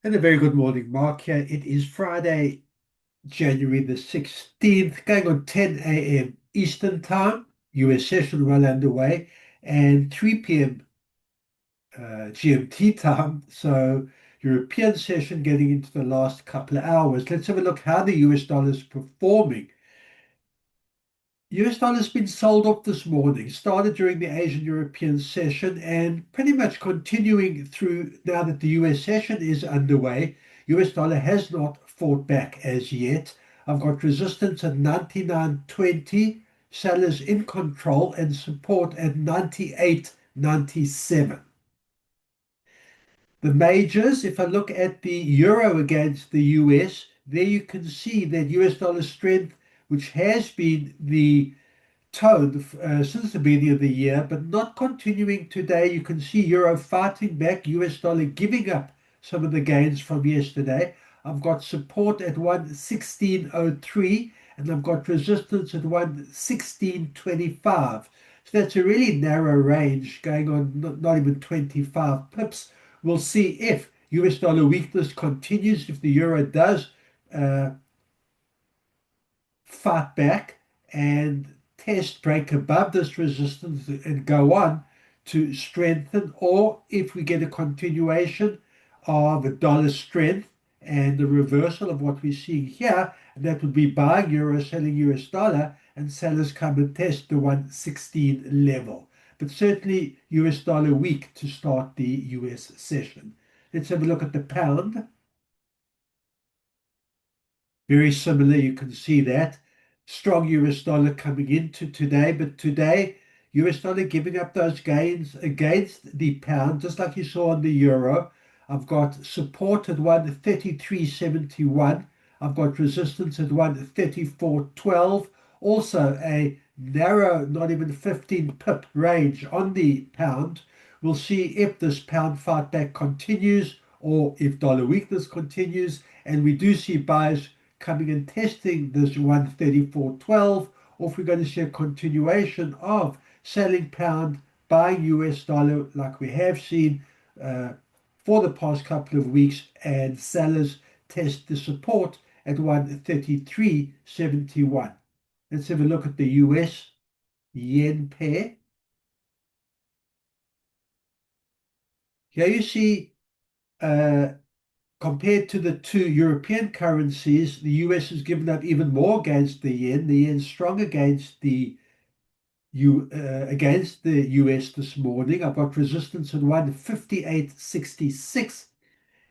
And a very good morning, Mark. Here it is Friday, January the 16th, going on 10 a.m. Eastern Time, US session well underway, and 3 p.m. GMT time. So, European session getting into the last couple of hours. Let's have a look how the US dollar is performing. US dollar has been sold off this morning, started during the Asian European session and pretty much continuing through now that the US session is underway. US dollar has not fought back as yet. I've got resistance at 99.20, sellers in control, and support at 98.97. The majors, if I look at the euro against the US, there you can see that US dollar strength, which has been the tone since the beginning of the year, but not continuing today. You can see euro fighting back, US dollar giving up some of the gains from yesterday. I've got support at 116.03 and I've got resistance at 116.25. So that's a really narrow range going on, not even 25 pips. We'll see if US dollar weakness continues, if the euro does uh, fight back and test break above this resistance and go on to strengthen, or if we get a continuation of a dollar strength and the reversal of what we're seeing here, and that would be buying euro, selling US dollar, and sellers come and test the 116 level. But certainly US dollar weak to start the US session. Let's have a look at the pound. Very similar, you can see that. Strong US dollar coming into today, but today, US dollar giving up those gains against the pound, just like you saw on the euro. I've got support at 133.71. I've got resistance at 134.12. Also a narrow, not even 15 pip range on the pound. We'll see if this pound fight back continues or if dollar weakness continues. And we do see buyers coming and testing this 134.12, or if we're going to see a continuation of selling pound, buying US dollar like we have seen for the past couple of weeks, and sellers test the support at 133.71. Let's have a look at the US yen pair. Here you see uh, compared to the two European currencies, the US has given up even more against the yen. The yen's strong against the US this morning. I've got resistance at 158.66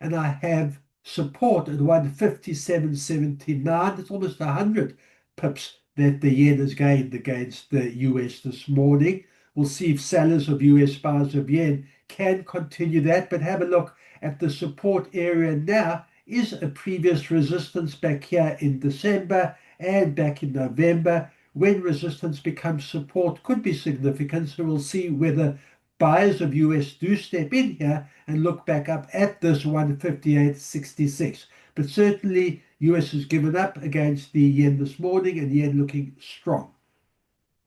and I have support at 157.79. It's almost 100 pips that the yen has gained against the US this morning. We'll see if sellers of US buyers of yen can continue that, but have a look at the support area now is a previous resistance back here in December and back in November. When resistance becomes support could be significant, so we'll see whether buyers of US do step in here and look back up at this 158.66. But certainly US has given up against the yen this morning and the yen looking strong.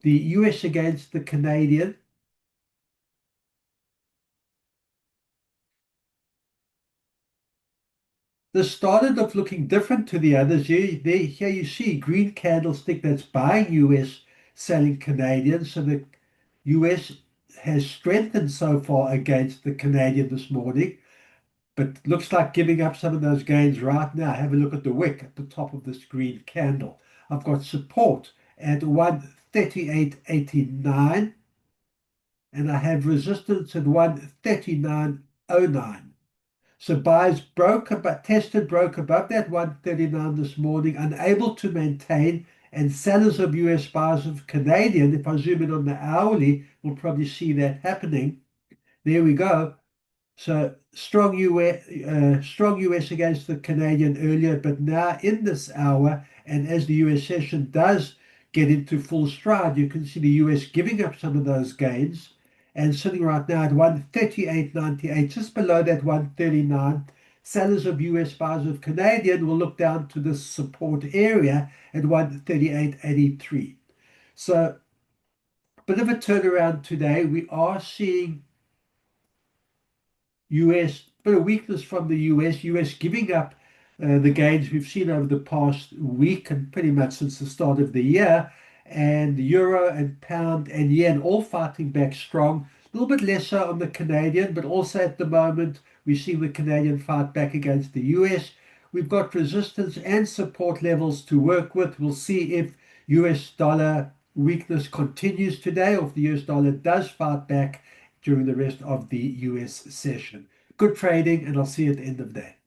The US against the Canadian. This started off looking different to the others. Here you see green candlestick that's buying US, selling Canadian. So the US has strengthened so far against the Canadian this morning, but looks like giving up some of those gains right now. Have a look at the wick at the top of this green candle. I've got support at 138.89 and I have resistance at 139.09. So buyers broke above that 139 this morning, unable to maintain, and sellers of US buyers of Canadian, if I zoom in on the hourly, we'll probably see that happening. There we go. So strong US against the Canadian earlier, but now in this hour, and as the US session does get into full stride, you can see the US giving up some of those gains and sitting right now at 138.98, just below that 139. Sellers of US buyers of Canadian will look down to the support area at 138.83. So a bit of a turnaround today. We are seeing US bit of weakness from the US giving up the gains we've seen over the past week and pretty much since the start of the year. And the euro and pound and yen all fighting back strong. A little bit lesser on the Canadian, but also at the moment we see the Canadian fight back against the US. We've got resistance and support levels to work with. We'll see if US dollar weakness continues today or if the US dollar does fight back during the rest of the US session. Good trading, and I'll see you at the end of the day.